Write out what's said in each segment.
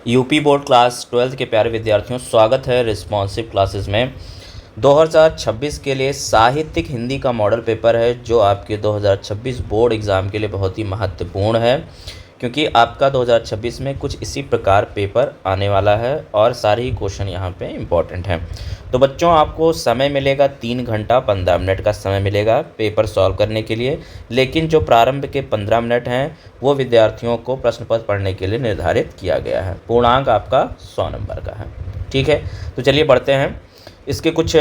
UP board class 12th के प्यारे विद्यार्थियों, स्वागत है रिस्पॉन्सिव क्लासेस में। 2026 के लिए साहित्यिक हिंदी का मॉडल पेपर है जो आपके 2026 बोर्ड एग्ज़ाम के लिए बहुत ही महत्वपूर्ण है, क्योंकि आपका 2026 में कुछ इसी प्रकार पेपर आने वाला है और सारे ही क्वेश्चन यहाँ पे इम्पॉर्टेंट हैं। तो बच्चों, आपको समय मिलेगा 3 घंटा 15 मिनट का समय मिलेगा पेपर सॉल्व करने के लिए, लेकिन जो प्रारंभ के 15 मिनट हैं वो विद्यार्थियों को प्रश्न पत्र पढ़ने के लिए निर्धारित किया गया है। पूर्णांक आपका 100 नंबर का है। ठीक है, तो चलिए बढ़ते हैं। इसके कुछ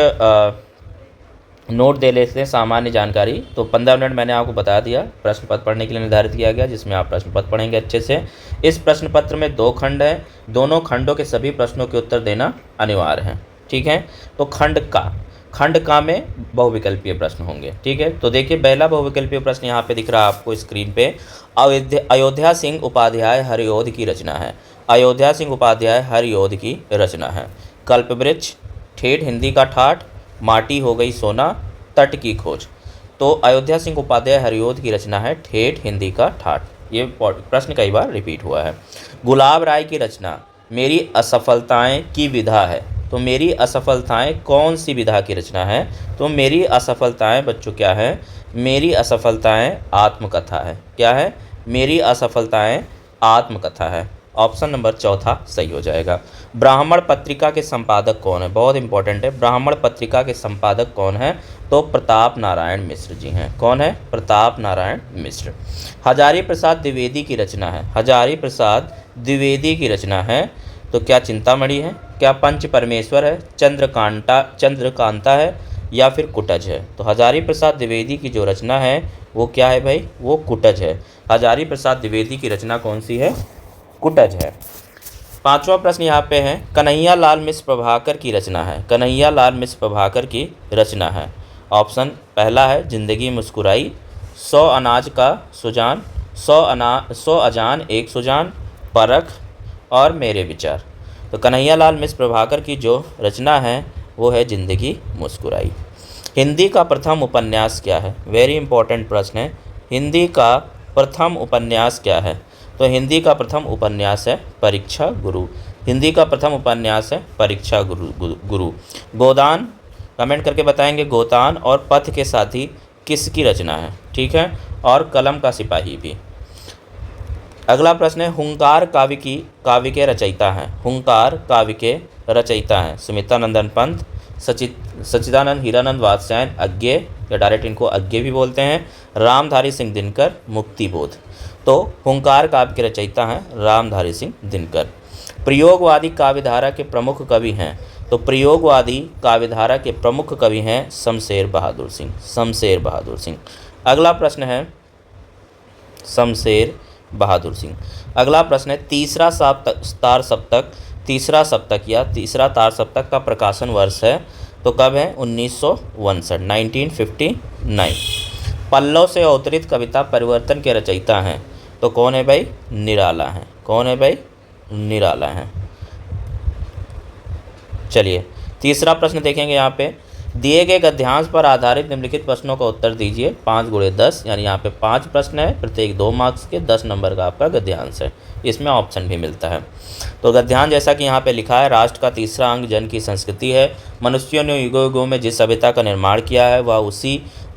नोट दे लेते हैं, सामान्य जानकारी। तो 15 मिनट मैंने आपको बता दिया प्रश्न पत्र पढ़ने के लिए निर्धारित किया गया, जिसमें आप प्रश्न पत्र पढ़ेंगे अच्छे से। इस प्रश्न पत्र में 2 खंड हैं, दोनों खंडों के सभी प्रश्नों के उत्तर देना अनिवार्य है। ठीक है, तो खंड का में बहुविकल्पीय प्रश्न होंगे। ठीक है, तो देखिए पहला बहुविकल्पीय प्रश्न यहाँ पे दिख रहा है आपको स्क्रीन पे। अयोध्या सिंह उपाध्याय हरिओध की रचना है। अयोध्या सिंह उपाध्याय हरिओध की रचना है। कल्पवृक्ष, ठेठ हिंदी का ठाठ, माटी हो गई सोना, तट की खोज। तो अयोध्या सिंह उपाध्याय हरिओध की रचना है ठेठ हिंदी का ठाठ। ये प्रश्न कई बार रिपीट हुआ है। गुलाब राय की रचना मेरी असफलताएं की विधा है। तो मेरी असफलताएं कौन सी विधा की रचना है? तो मेरी असफलताएं बच्चों क्या है? मेरी असफलताएं आत्मकथा है। क्या है? मेरी असफलताएं आत्मकथा है। ऑप्शन नंबर चौथा सही हो जाएगा। ब्राह्मण पत्रिका के संपादक कौन है? बहुत इंपॉर्टेंट है। ब्राह्मण पत्रिका के संपादक कौन है? तो प्रताप नारायण मिश्र जी हैं। कौन है? प्रताप नारायण मिश्र। हजारी प्रसाद द्विवेदी की रचना है। हजारी प्रसाद द्विवेदी की रचना है। तो क्या चिंतामणि है? क्या पंच परमेश्वर है? चंद्रकांता है या फिर कुटज है? तो हजारी प्रसाद द्विवेदी की जो रचना है वो क्या है भाई? वो कुटज है। हजारी प्रसाद द्विवेदी की रचना कौन सी है? कुटज है। 5वां प्रश्न यहाँ पे है, कन्हैया लाल मिश्र प्रभाकर की रचना है। कन्हैया लाल मिश्र प्रभाकर की रचना है। ऑप्शन पहला है जिंदगी मुस्कुराई, 100 अनाज का सुजान, 100 अजान एक सुजान, परख और मेरे विचार। तो कन्हैया लाल मिश्र प्रभाकर की जो रचना है वो है जिंदगी मुस्कुराई। हिंदी का प्रथम उपन्यास क्या है? वेरी इंपॉर्टेंट प्रश्न है। हिंदी का प्रथम उपन्यास क्या है? तो हिंदी का प्रथम उपन्यास है परीक्षा गुरु। हिंदी का प्रथम उपन्यास है परीक्षा गुरु। गोदान, कमेंट करके बताएंगे गोदान और पथ के साथी किसकी रचना है? ठीक है, और कलम का सिपाही भी। अगला प्रश्न है, हुंकार काव्य के रचयिता हैं। हुंकार काव्य के रचयिता हैं सुमित्रानंदन पंत, सच्चिदानंद हीरानंद वात्स्यायन अज्ञे, या डायरेक्ट इनको अज्ञे भी बोलते हैं, रामधारी सिंह दिनकर, मुक्तिबोध। तो हुंकार काव्य के रचयिता हैं रामधारी सिंह दिनकर। प्रयोगवादी काव्यधारा के प्रमुख कवि हैं। तो प्रयोगवादी काव्यधारा के प्रमुख कवि हैं शमशेर बहादुर सिंह। शमशेर बहादुर सिंह। अगला प्रश्न है शमशेर बहादुर सिंह। अगला प्रश्न है, तीसरा तार सप्तक या तीसरा तार सप्तक का प्रकाशन वर्ष है। तो कब है? 1959। पल्लव से अवतरित कविता परिवर्तन के रचयिता हैं। तो कौन है भाई? निराला हैं। कौन है भाई? निराला हैं। चलिए तीसरा प्रश्न देखेंगे यहाँ पे, दिए गए गद्यांश पर आधारित निम्नलिखित प्रश्नों का उत्तर दीजिए। 5×10, यानी यहाँ पे 5 प्रश्न है, प्रत्येक 2 मार्क्स के, 10 नंबर का आपका गद्यांश है। इसमें ऑप्शन भी मिलता है। तो गद्यांश जैसा कि यहाँ पे लिखा है, राष्ट्र का तीसरा अंग जन की संस्कृति है। मनुष्यों ने युगों युगों में जिस सभ्यता का निर्माण किया है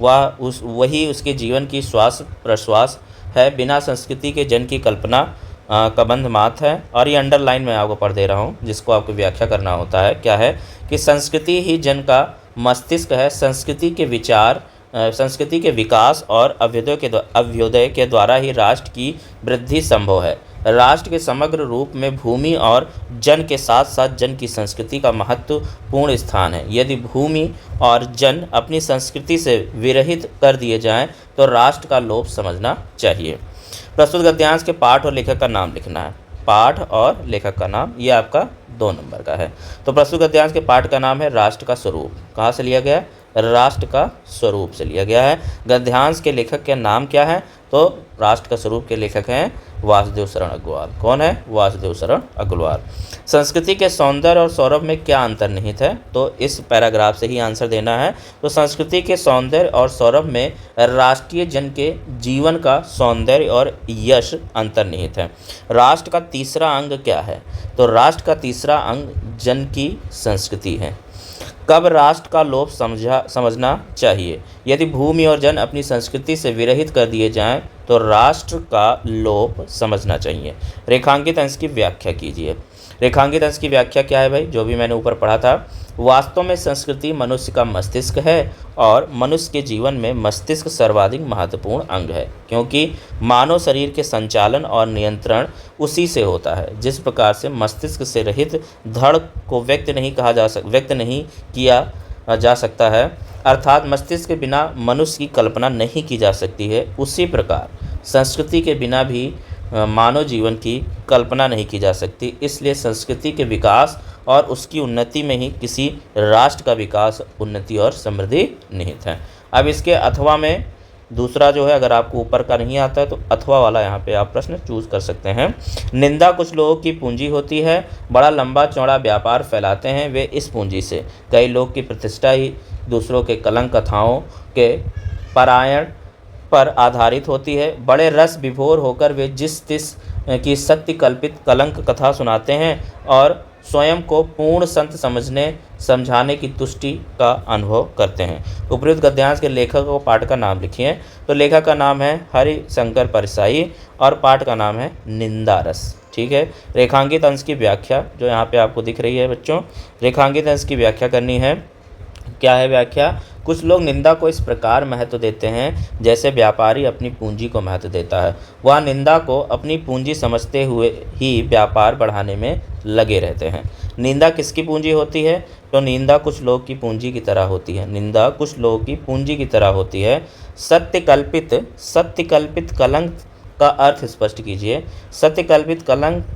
वही उसके जीवन की श्वास प्रश्वास है। बिना संस्कृति के जन की कल्पना का बंध मात है। और ये अंडरलाइन मैं आपको पढ़ दे रहा हूँ, जिसको आपको व्याख्या करना होता है। क्या है कि संस्कृति ही जन का मस्तिष्क है। संस्कृति के विचार, संस्कृति के विकास और अभ्युदय के द्वारा ही राष्ट्र की वृद्धि संभव है। राष्ट्र के समग्र रूप में भूमि और जन के साथ साथ जन की संस्कृति का महत्वपूर्ण स्थान है। यदि भूमि और जन अपनी संस्कृति से विरहित कर दिए जाएं तो राष्ट्र का लोप समझना चाहिए। प्रस्तुत गद्यांश के पाठ और लेखक का नाम लिखना है। पाठ और लेखक का नाम, ये आपका 2 नंबर का है। तो प्रस्तुत गद्यांश के पाठ का नाम है राष्ट्र का स्वरूप। कहाँ से लिया गया? राष्ट्र का स्वरूप से लिया गया है। गद्यांश के लेखक का नाम क्या है? तो राष्ट्र का स्वरूप के लेखक हैं वासुदेव शरण अग्रवाल। कौन है? वासुदेव शरण अग्रवाल। संस्कृति के सौंदर्य और सौरभ में क्या अंतर्निहित है? तो इस पैराग्राफ से ही आंसर देना है। तो संस्कृति के सौंदर्य और सौरभ में राष्ट्रीय जन के जीवन का सौंदर्य और यश अंतर्निहित है। राष्ट्र का तीसरा अंग क्या है? तो राष्ट्र का तीसरा अंग जन की संस्कृति है। कब राष्ट्र का लोप समझना चाहिए? यदि भूमि और जन अपनी संस्कृति से विरहित कर दिए जाएं तो राष्ट्र का लोप समझना चाहिए। रेखांकित अंश की व्याख्या कीजिए। रेखांकित अंश की व्याख्या क्या है भाई? जो भी मैंने ऊपर पढ़ा था। वास्तव में संस्कृति मनुष्य का मस्तिष्क है और मनुष्य के जीवन में मस्तिष्क सर्वाधिक महत्वपूर्ण अंग है, क्योंकि मानव शरीर के संचालन और नियंत्रण उसी से होता है। जिस प्रकार से मस्तिष्क से रहित धड़ को व्यक्त नहीं किया जा सकता है, अर्थात मस्तिष्क के बिना मनुष्य की कल्पना नहीं की जा सकती है, उसी प्रकार संस्कृति के बिना भी मानव जीवन की कल्पना नहीं की जा सकती। इसलिए संस्कृति के विकास और उसकी उन्नति में ही किसी राष्ट्र का विकास, उन्नति और समृद्धि निहित है। अब इसके अथवा में दूसरा जो है, अगर आपको ऊपर का नहीं आता है तो अथवा वाला यहाँ पे आप प्रश्न चूज कर सकते हैं। निंदा कुछ लोगों की पूंजी होती है, बड़ा लंबा चौड़ा व्यापार फैलाते हैं वे इस पूंजी से। कई लोग की प्रतिष्ठा ही दूसरों के कलंक कथाओं के पारायण पर आधारित होती है। बड़े रस विभोर होकर वे जिस तिस की सत्य कल्पित कलंक कथा सुनाते हैं और स्वयं को पूर्ण संत समझाने की तुष्टि का अनुभव करते हैं। उपयुक्त गद्यांश के लेखक और पाठ का नाम लिखिए। तो लेखक का नाम है हरिशंकर परसाई और पाठ का नाम है निंदा रस। ठीक है। रेखांकित अंश की व्याख्या जो यहाँ पे आपको दिख रही है बच्चों, रेखांकित अंश की व्याख्या करनी है। क्या है व्याख्या? कुछ लोग निंदा को इस प्रकार महत्व देते हैं जैसे व्यापारी अपनी पूंजी को महत्व देता है। वह निंदा को अपनी पूंजी समझते हुए ही व्यापार बढ़ाने में लगे रहते हैं। निंदा किसकी पूंजी होती है? तो निंदा कुछ लोग की पूंजी की तरह होती है। निंदा कुछ लोगों की पूंजी की तरह होती है। सत्य कल्पित कलंक का अर्थ स्पष्ट कीजिए। सत्य कल्पित कलंक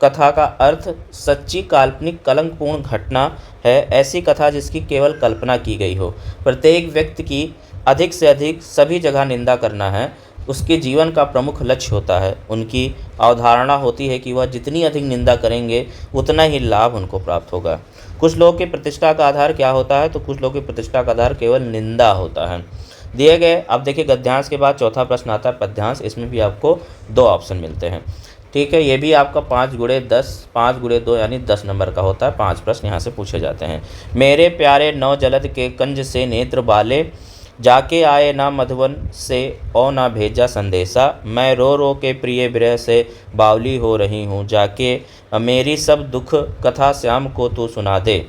कथा का अर्थ सच्ची काल्पनिक कलंकपूर्ण घटना है, ऐसी कथा जिसकी केवल कल्पना की गई हो। प्रत्येक व्यक्ति की अधिक से अधिक सभी जगह निंदा करना है उसके जीवन का प्रमुख लक्ष्य होता है। उनकी अवधारणा होती है कि वह जितनी अधिक निंदा करेंगे उतना ही लाभ उनको प्राप्त होगा। कुछ लोगों की प्रतिष्ठा का आधार क्या होता है? तो कुछ लोगों की प्रतिष्ठा का आधार केवल निंदा होता है। दिए गए, अब देखिए गद्यांश के बाद चौथा प्रश्न आता है पद्यांश। इसमें भी आपको 2 ऑप्शन मिलते हैं। ठीक है। ये भी आपका 5×2 यानी 10 नंबर का होता है। 5 प्रश्न यहाँ से पूछे जाते हैं। मेरे प्यारे नौ जलद के कंज से नेत्र बाले, जाके आए ना मधुवन से और ना भेजा संदेशा। मैं रो रो के प्रिय विरह से बावली हो रही हूँ, जाके मेरी सब दुख कथा श्याम को तू सुना दे।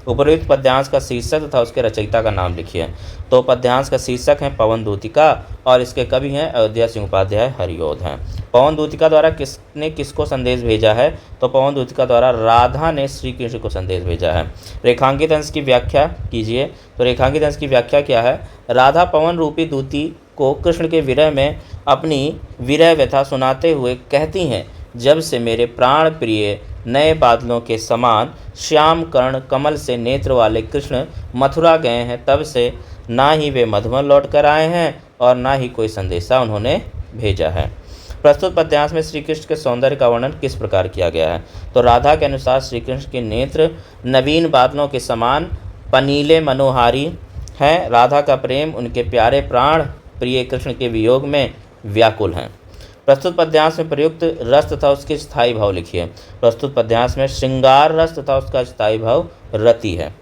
उपरोक्त पद्यांश का शीर्षक तथा उसके रचयिता का नाम लिखिए। तो पद्यांश का शीर्षक है पवन दूतिका और इसके कवि हैं अयोध्या सिंह उपाध्याय हरिओध हैं। पवन दूतिका द्वारा किसने किसको संदेश भेजा है? तो पवन दूतिका द्वारा राधा ने श्री कृष्ण को संदेश भेजा है। रेखांकित अंश की व्याख्या कीजिए। तो रेखांकित अंश की व्याख्या क्या है? राधा पवन रूपी दूती को कृष्ण के विरह में अपनी विरह व्यथा सुनाते हुए कहती हैं, जब से मेरे प्राण प्रिय नए बादलों के समान श्याम कर्ण कमल से नेत्र वाले कृष्ण मथुरा गए हैं, तब से ना ही वे मधुबन लौट कर आए हैं और ना ही कोई संदेशा उन्होंने भेजा है। प्रस्तुत पद्यांश में श्री कृष्ण के सौंदर्य का वर्णन किस प्रकार किया गया है? तो राधा के अनुसार श्री कृष्ण के नेत्र नवीन बादलों के समान पनीले मनोहारी हैं। राधा का प्रेम उनके प्यारे प्राण प्रिय कृष्ण के वियोग में व्याकुल हैं। प्रस्तुत पद्यांश में प्रयुक्त रस तथा उसके स्थायी भाव लिखिए। प्रस्तुत पद्यांश में श्रृंगार रस तथा उसका स्थायी भाव रति है।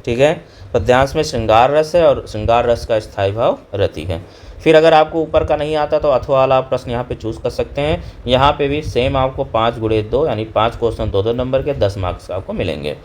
ठीक है। पद्यांश में श्रृंगार रस है और श्रृंगार रस का स्थायी भाव रति है। फिर अगर आपको ऊपर का नहीं आता तो अथवा वाला प्रश्न यहाँ पे चूज कर सकते हैं। यहाँ पे भी सेम आपको 5×2 यानी 5 क्वेश्चन 2-2 नंबर के 10 मार्क्स आपको मिलेंगे।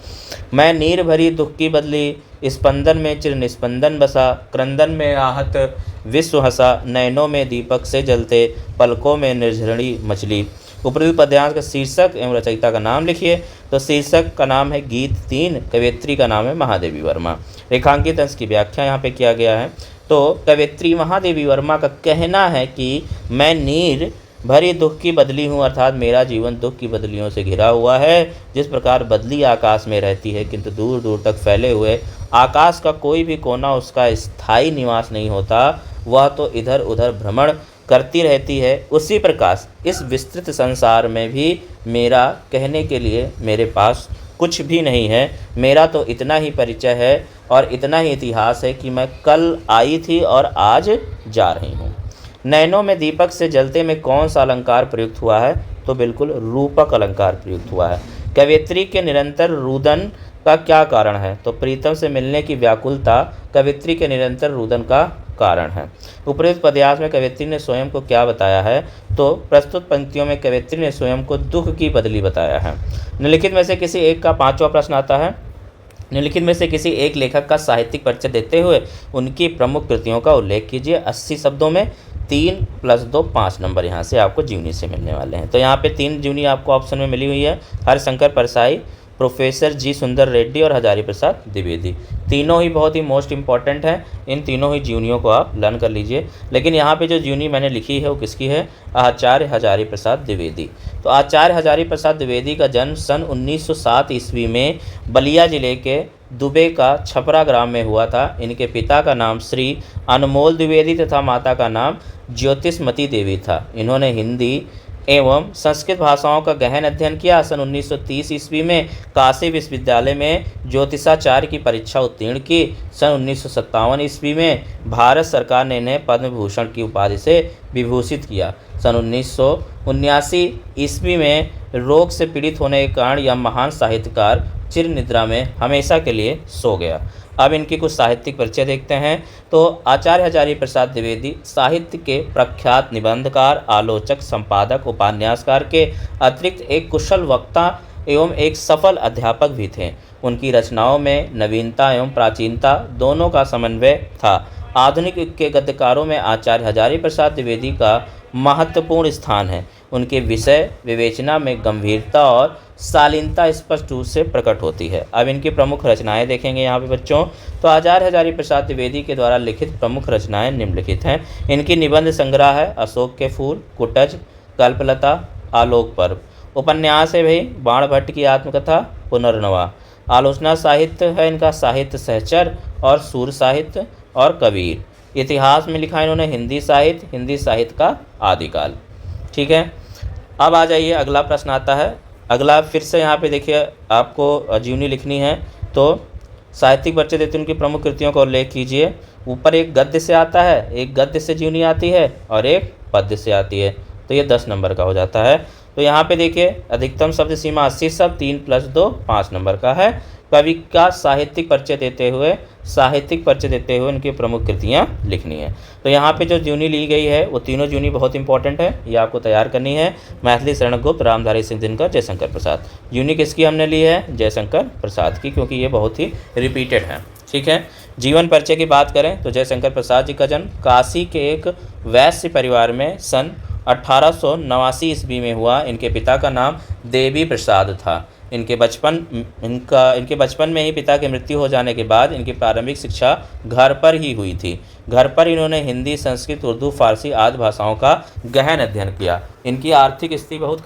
मैं नीर भरी दुख की बदली, स्पंदन में चिर निस्पंदन बसा, क्रंदन में आहत विश्व हंसा, नैनों में दीपक से जलते, पलकों में निर्झरणी मछली। उपरोक्त पद्यांश का शीर्षक एवं रचयिता का नाम लिखिए। तो शीर्षक का नाम है गीत 3, कवयित्री का नाम है महादेवी वर्मा। रेखांकित अंश की व्याख्या यहाँ पे किया गया है। तो कवयित्री महादेवी वर्मा का कहना है कि मैं नीर भरी दुख की बदली हूँ, अर्थात मेरा जीवन दुख की बदलियों से घिरा हुआ है। जिस प्रकार बदली आकाश में रहती है किंतु दूर दूर तक फैले हुए आकाश का कोई भी कोना उसका स्थायी निवास नहीं होता, वह तो इधर उधर भ्रमण करती रहती है, उसी प्रकार इस विस्तृत संसार में भी मेरा कहने के लिए मेरे पास कुछ भी नहीं है। मेरा तो इतना ही परिचय है और इतना ही इतिहास है कि मैं कल आई थी और आज जा रही हूँ। नैनों में दीपक से जलते में कौन सा अलंकार प्रयुक्त हुआ है? तो बिल्कुल रूपक अलंकार प्रयुक्त हुआ है। कवियत्री के निरंतर रुदन का क्या कारण है? तो प्रीतम से मिलने की व्याकुलता कवियत्री के निरंतर रुदन का कारण है। उपरोक्त पद्यास में कवियत्री ने स्वयं को क्या बताया है? तो प्रस्तुत पंक्तियों में कवियत्री ने स्वयं को दुख की बदली बताया है। निम्नलिखित में से किसी एक का पांचवा प्रश्न आता है। निम्नलिखित में से किसी एक लेखक का साहित्यिक परिचय देते हुए उनकी प्रमुख कृतियों का उल्लेख कीजिए। 80 शब्दों में 3 + 2 5 नंबर यहाँ से आपको जीवनी से मिलने वाले हैं। तो यहाँ पे 3 जीवनी आपको ऑप्शन में मिली हुई है, हरिशंकर परसाई, प्रोफेसर जी सुंदर रेड्डी और हजारी प्रसाद द्विवेदी। तीनों ही बहुत ही मोस्ट इंपॉर्टेंट हैं, इन तीनों ही जीवनियों को आप लर्न कर लीजिए। लेकिन यहाँ पे जो जीवनी मैंने लिखी है वो किसकी है? आचार्य हजारी प्रसाद द्विवेदी। तो आचार्य हजारी प्रसाद द्विवेदी का जन्म सन 1907 ईस्वी में बलिया जिले के दुबे का छपरा ग्राम में हुआ था। इनके पिता का नाम श्री अनमोल द्विवेदी तथा माता का नाम ज्योतिषमती देवी था। इन्होंने हिंदी एवं संस्कृत भाषाओं का गहन अध्ययन किया। सन 1930 ईस्वी में काशी विश्वविद्यालय में ज्योतिषाचार्य की परीक्षा उत्तीर्ण की। सन 1957 ईस्वी में भारत सरकार ने इन्हें पद्म भूषण की उपाधि से विभूषित किया। सन 1979 ईस्वी में रोग से पीड़ित होने के कारण यह महान साहित्यकार चिर निद्रा में हमेशा के लिए सो गया। अब इनकी कुछ साहित्यिक परिचय देखते हैं। तो आचार्य हजारी प्रसाद द्विवेदी साहित्य के प्रख्यात निबंधकार, आलोचक, संपादक, उपन्यासकार के अतिरिक्त एक कुशल वक्ता एवं एक सफल अध्यापक भी थे। उनकी रचनाओं में नवीनता एवं प्राचीनता दोनों का समन्वय था। आधुनिक युग के गद्यकारों में आचार्य हजारी प्रसाद द्विवेदी का महत्वपूर्ण स्थान है। उनके विषय विवेचना में गंभीरता और शालीनता स्पष्ट रूप से प्रकट होती है। अब इनकी प्रमुख रचनाएं देखेंगे यहाँ पे बच्चों। तो आचार्य हजारी प्रसाद द्विवेदी के द्वारा लिखित प्रमुख रचनाएं निम्नलिखित हैं। इनकी निबंध संग्रह है अशोक के फूल, कुटज, कल्पलता, आलोक पर्व। उपन्यास है भाई बाण भट्ट की आत्मकथा पुनर्नवा। आलोचना साहित्य है इनका साहित्य सहचर और सूर साहित्य और कबीर। इतिहास में लिखा इन्होंने हिंदी साहित्य का आदिकाल। ठीक है, अब आ जाइए अगला प्रश्न आता है। अगला फिर से यहाँ पे देखिए आपको जीवनी लिखनी है। तो साहित्यिक परिचय देते उनकी प्रमुख कृतियों का उल्लेख कीजिए। ऊपर एक गद्य से आता है, एक गद्य से जीवनी आती है और एक पद्य से आती है। तो ये 10 नंबर का हो जाता है। तो यहाँ पे देखिए अधिकतम शब्द सीमा 80 शब्द, 3 + 2 5 नंबर का है। कवि का साहित्यिक परिचय देते हुए उनकी प्रमुख कृतियाँ लिखनी है। तो यहाँ पे जो जीवनी ली गई है वो तीनों जीवनी बहुत इंपॉर्टेंट है, ये आपको तैयार करनी है। मैथिली शरण गुप्त, रामधारी सिंह दिनकर, जयशंकर प्रसाद। जीवनी किसकी हमने ली है? जयशंकर प्रसाद की, क्योंकि ये बहुत ही रिपीटेड है। ठीक है, जीवन परिचय की बात करें तो जयशंकर प्रसाद जी का जन्म काशी के एक वैश्य परिवार में सन 1889 ईस्वी में हुआ। इनके पिता का नाम देवी प्रसाद था। इनके बचपन में ही पिता की मृत्यु हो जाने के बाद इनकी प्रारंभिक शिक्षा घर पर ही हुई थी। घर पर इन्होंने हिंदी, संस्कृत, उर्दू, फारसी आदि भाषाओं का गहन अध्ययन किया। इनकी आर्थिक स्थिति बहुत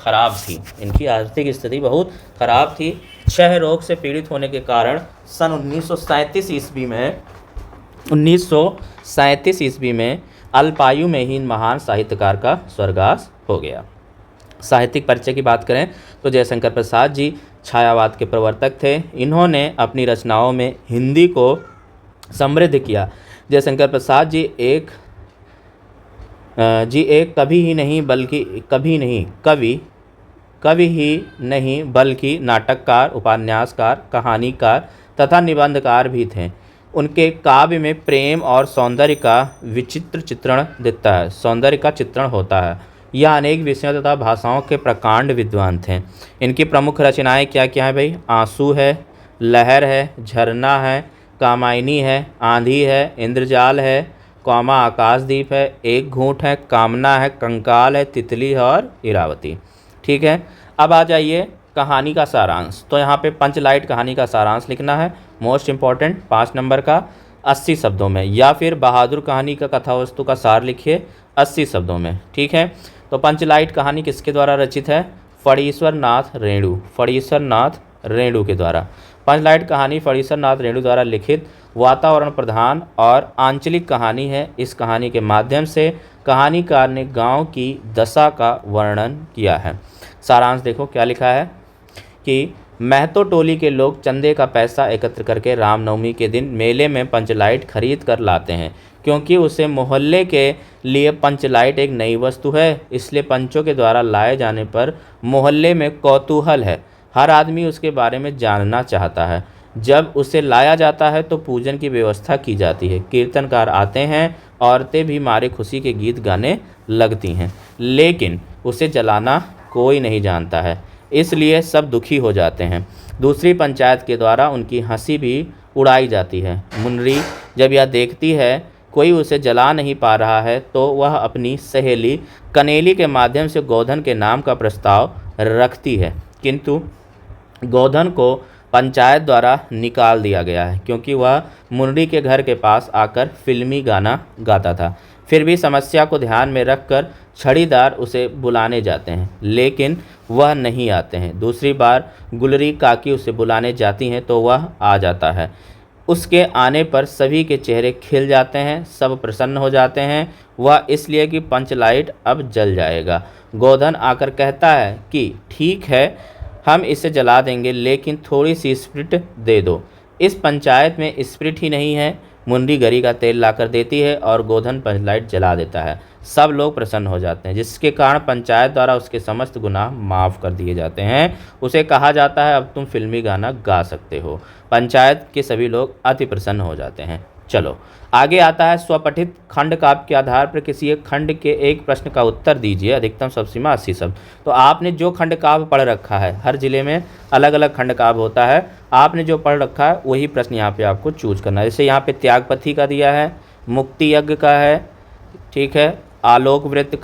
खराब थी। क्षय रोग से पीड़ित होने के कारण सन 1937 ईस्वी में अल्पायु में ही इन महान साहित्यकार का स्वर्गवास हो गया। साहित्यिक परिचय की बात करें तो जयशंकर प्रसाद जी छायावाद के प्रवर्तक थे। इन्होंने अपनी रचनाओं में हिंदी को समृद्ध किया। जयशंकर प्रसाद जी एक कवि ही नहीं बल्कि नाटककार, उपन्यासकार, कहानीकार तथा निबंधकार भी थे। उनके काव्य में प्रेम और सौंदर्य का चित्रण होता है। यह अनेक विषयों तथा भाषाओं के प्रकांड विद्वान थे। इनकी प्रमुख रचनाएं क्या क्या हैं भाई? आंसू है, लहर है, झरना है, कामायनी है, आंधी है, इंद्रजाल है, आकाशदीप है, एक घूंट है, कामना है, कंकाल है, तितली है और इरावती। ठीक है, अब आ जाइए कहानी का सारांश। तो यहाँ पे पंचलाइट कहानी का सारांश लिखना है, मोस्ट इंपॉर्टेंट 5 नंबर का 80 शब्दों में, या फिर बहादुर कहानी का कथा वस्तु का सार लिखिए 80 शब्दों में। ठीक है, तो पंचलाइट कहानी किसके द्वारा रचित है? फणीश्वर नाथ रेणु के द्वारा। पंचलाइट कहानी फणीश्वर नाथ रेणु द्वारा लिखित वातावरण प्रधान और आंचलिक कहानी है। इस कहानी के माध्यम से कहानीकार ने गांव की दशा का वर्णन किया है। सारांश देखो क्या लिखा है कि महतो टोली के लोग चंदे का पैसा एकत्र करके रामनवमी के दिन मेले में पंचलाइट खरीद कर लाते हैं, क्योंकि उसे मोहल्ले के लिए पंचलाइट एक नई वस्तु है। इसलिए पंचों के द्वारा लाए जाने पर मोहल्ले में कौतूहल है, हर आदमी उसके बारे में जानना चाहता है। जब उसे लाया जाता है तो पूजन की व्यवस्था की जाती है, कीर्तनकार आते हैं, औरतें भी मारे खुशी के गीत गाने लगती हैं, लेकिन उसे जलाना कोई नहीं जानता है, इसलिए सब दुखी हो जाते हैं। दूसरी पंचायत के द्वारा उनकी हंसी भी उड़ाई जाती है। मुनरी जब यह देखती है कोई उसे जला नहीं पा रहा है तो वह अपनी सहेली कनेली के माध्यम से गोधन के नाम का प्रस्ताव रखती है, किंतु गोधन को पंचायत द्वारा निकाल दिया गया है, क्योंकि वह मुनरी के घर के पास आकर फिल्मी गाना गाता था। फिर भी समस्या को ध्यान में रखकर छड़ीदार उसे बुलाने जाते हैं, लेकिन वह नहीं आते हैं। दूसरी बार गुलरी काकी उसे बुलाने जाती हैं तो वह आ जाता है। उसके आने पर सभी के चेहरे खिल जाते हैं, सब प्रसन्न हो जाते हैं। वह इसलिए कि पंचलाइट अब जल जाएगा। गोधन आकर कहता है कि ठीक है, हम इसे जला देंगे, लेकिन थोड़ी सी स्प्रिट दे दो। इस पंचायत में स्प्रिट ही नहीं है। मुंडी गरी का तेल लाकर देती है और गोधन पंचलाइट जला देता है। सब लोग प्रसन्न हो जाते हैं, जिसके कारण पंचायत द्वारा उसके समस्त गुनाह माफ़ कर दिए जाते हैं। उसे कहा जाता है अब तुम फिल्मी गाना गा सकते हो। पंचायत के सभी लोग अति प्रसन्न हो जाते हैं। चलो आगे आता है स्वपठित खंड काव्य के आधार पर किसी एक खंड के एक प्रश्न का उत्तर दीजिए। अधिकतम शब्द सीमा 80 शब्द। तो आपने जो खंड काव्य पढ़ रखा है, हर जिले में अलग अलग खंड काव्य होता है, आपने जो पढ़ रखा है वही प्रश्न यहाँ पे आपको चूज करना है। जैसे यहाँ पे त्यागपथी का दिया है, मुक्ति यज्ञ का है, ठीक है, आलोक वृत्त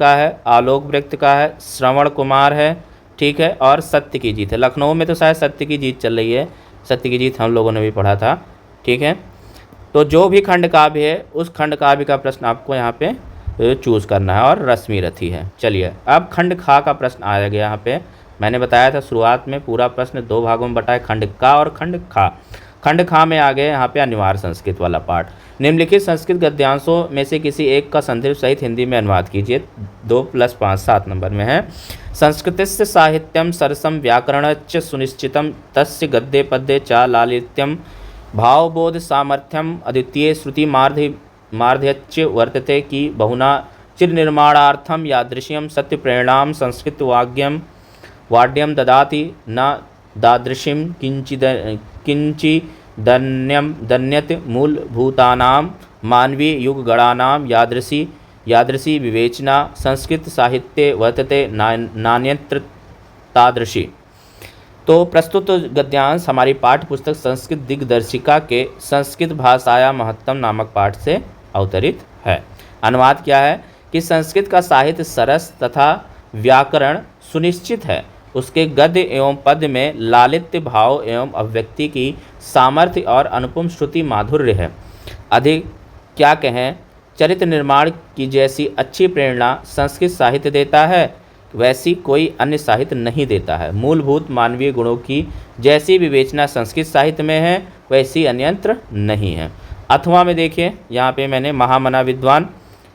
का है, श्रवण कुमार है, ठीक है, और सत्य की जीत है। लखनऊ में तो शायद सत्य की जीत चल रही है, सत्य की जीत हम लोगों ने भी पढ़ा था, ठीक है। तो जो भी खंड काव्य है उस खंड काव्य का प्रश्न आपको यहाँ पे चूज़ करना है, और रश्मि रथी है। चलिए अब खंड खा का प्रश्न आया गया। यहाँ पे मैंने बताया था शुरुआत में पूरा प्रश्न 2 भागों में बटा है, खंड का और खंड खा। खंड खा में आ गए यहाँ पे अनिवार्य संस्कृत वाला पार्ट। निम्नलिखित संस्कृत गद्यांशों में से किसी एक का संदर्भ सहित हिंदी में अनुवाद कीजिए। 2+5 7 नंबर में है। संस्कृतस्य साहित्यम सरसम व्याकरणच्च सुनिश्चितम तस्य गद्ये पद्ये च लालित्यम भावबोध सामर्थ्यम अद्वितीय श्रुति मार्ध्यच्च वर्तते कि बहुना चिरनिर्माणार्थम यादृश्यम सत्य प्रेरणाम संस्कृत वाड्यम ददाति न दादृशिम किंचिदन्यत मूलभूतानां मानवीय युगगणानां यादृशी विवेचना संस्कृत साहित्ये वर्तते नान्यत्र तादृशी। तो प्रस्तुत गद्यांश हमारी पाठ्य पुस्तक संस्कृत दिग्दर्शिका के संस्कृत भाषाया महत्तम नामक पाठ से अवतरित है। अनुवाद क्या है कि संस्कृत का साहित्य सरस तथा व्याकरण सुनिश्चित है। उसके गद्य एवं पद्य में लालित्य भाव एवं अभिव्यक्ति की सामर्थ्य और अनुपम श्रुति माधुर्य है। अधिक क्या कहें, चरित्र निर्माण की जैसी अच्छी प्रेरणा संस्कृत साहित्य देता है वैसी कोई अन्य साहित्य नहीं देता है। मूलभूत मानवीय गुणों की जैसी विवेचना संस्कृत साहित्य में है वैसी अन्यत्र नहीं है। अथवा में देखिए, यहाँ पे मैंने महामना विद्वान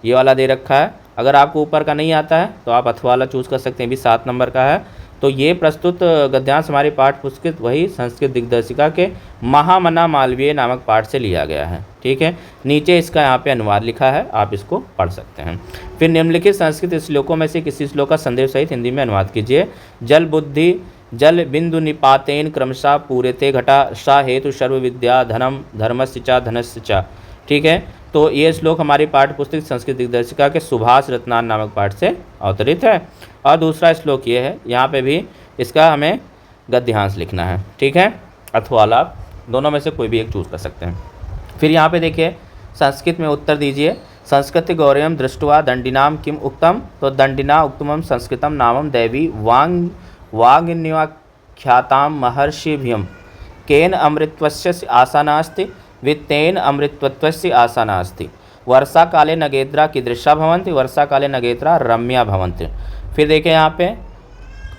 ये वाला दे रखा है। अगर आपको ऊपर का नहीं आता है तो आप अथवा वाला चूज़ कर सकते हैं, भी 7 नंबर का है। तो ये प्रस्तुत गद्यांश हमारी पाठ्य पुस्तक वही संस्कृत दिग्दर्शिका के महामना मालवीय नामक पाठ से लिया गया है, ठीक है। नीचे इसका यहाँ पे अनुवाद लिखा है, आप इसको पढ़ सकते हैं। फिर निम्नलिखित संस्कृत श्लोकों में से किसी श्लोक का संदेश सहित हिंदी में अनुवाद कीजिए। जल बुद्धि जल बिंदु निपातेन क्रमशः पूर्यते घटा सा हेतु सर्व विद्या धनम धर्मस्य च धनस्य च, ठीक है। तो ये श्लोक हमारी पाठ्य पुस्तक संस्कृत दिग्दर्शिका के सुभाष रत्नान नामक पाठ से अवतरित है। और दूसरा श्लोक ये है, यहाँ पे भी इसका हमें गद्यांश लिखना है, ठीक है, अथवा लाभ दोनों में से कोई भी एक चूज़ कर सकते हैं। फिर यहाँ पे देखिए संस्कृत में उत्तर दीजिए। संस्कृत गौरयम दृष्ट्वा दंडिनाम किम उक्तम, तो दंडिना उक्तमम संस्कृतम नामम दैवी वाग्निवाख्याताम महर्षिभ्यम केन अमृतत्वस्य आशा नास्ति वित्तेन अमृतत्वस्य आशा नास्ति। वर्षा काले नगेद्रा कीदृशा भवन्ति, वर्षा काले नगेद्रा रम्या भवन्ति। फिर देखें यहाँ पे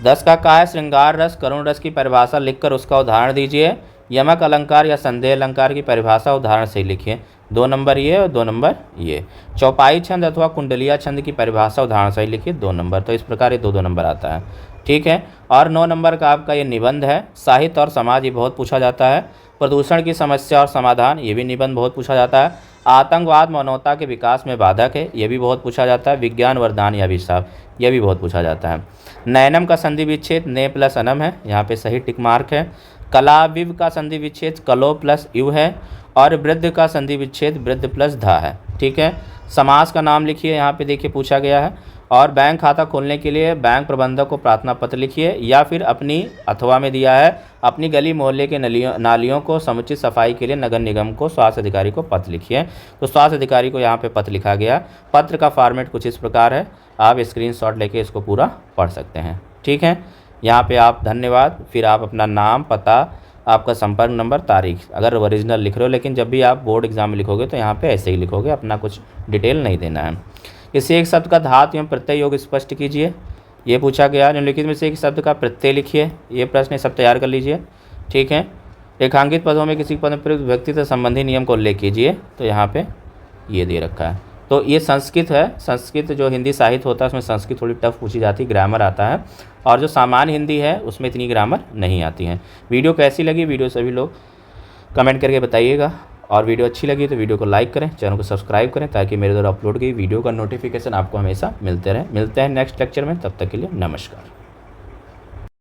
10 का है श्रृंगार रस करुण रस की परिभाषा लिखकर उसका उदाहरण दीजिए। यमक अलंकार या संदेह अलंकार की परिभाषा उदाहरण से लिखिए। 2 नंबर ये और 2 नंबर ये। चौपाई छंद अथवा कुंडलिया छंद की परिभाषा उदाहरण से लिखिए 2 नंबर। तो इस प्रकार ये 2 नंबर आता है, ठीक है। और 9 नंबर का आपका ये निबंध है। साहित्य और समाज ये बहुत पूछा जाता है। प्रदूषण की समस्या और समाधान ये भी निबंध बहुत पूछा जाता है। आतंकवाद मानवता के विकास में बाधक है, ये भी बहुत पूछा जाता है। विज्ञान वरदान या अभिशाप ये भी बहुत पूछा जाता है। नैनम का संधि विच्छेद ने प्लस अनम है, यहाँ पे सही टिक मार्क है। कलाविव का संधि विच्छेद कलो प्लस इव है। और वृद्ध का संधि विच्छेद वृद्ध प्लस धा है, ठीक है। समास का नाम लिखिए, यहाँ पे देखिए पूछा गया है। और बैंक खाता खोलने के लिए बैंक प्रबंधक को प्रार्थना पत्र लिखिए, या फिर अपनी अथवा में दिया है अपनी गली मोहल्ले के नालियों को समुचित सफाई के लिए नगर निगम को स्वास्थ्य अधिकारी को पत्र लिखिए। तो स्वास्थ्य अधिकारी को यहाँ पे पत्र लिखा गया। पत्र का फॉर्मेट कुछ इस प्रकार है, आप स्क्रीनशॉट लेके इसको पूरा पढ़ सकते हैं, ठीक है। यहाँ पे आप धन्यवाद, फिर आप अपना नाम, पता, आपका संपर्क नंबर, तारीख, अगर ओरिजिनल लिख रहे हो, लेकिन जब भी आप बोर्ड एग्जाम में लिखोगे तो यहाँ पे ऐसे ही लिखोगे, अपना कुछ डिटेल नहीं देना है। इसे एक शब्द का धातु एवं प्रत्यय योग स्पष्ट कीजिए, ये पूछा गया। निम्नलिखित में से एक शब्द का प्रत्यय लिखिए, ये प्रश्न सब तैयार कर लीजिए, ठीक है। रेखांकित पदों में किसी पद में प्रयुक्त व्यक्ति से संबंधी नियम को उल्लेख कीजिए, तो यहाँ पे ये दे रखा है। तो ये संस्कृत है। संस्कृत जो हिंदी साहित्य होता है उसमें संस्कृत थोड़ी टफ पूछी जाती है, ग्रामर आता है। और जो सामान्य हिंदी है उसमें इतनी ग्रामर नहीं आती है। वीडियो कैसी लगी, वीडियो सभी लोग कमेंट करके बताइएगा। और वीडियो अच्छी लगी तो वीडियो को लाइक करें, चैनल को सब्सक्राइब करें, ताकि मेरे द्वारा अपलोड की वीडियो का नोटिफिकेशन आपको हमेशा मिलते रहे। मिलते हैं नेक्स्ट लेक्चर में, तब तक के लिए नमस्कार।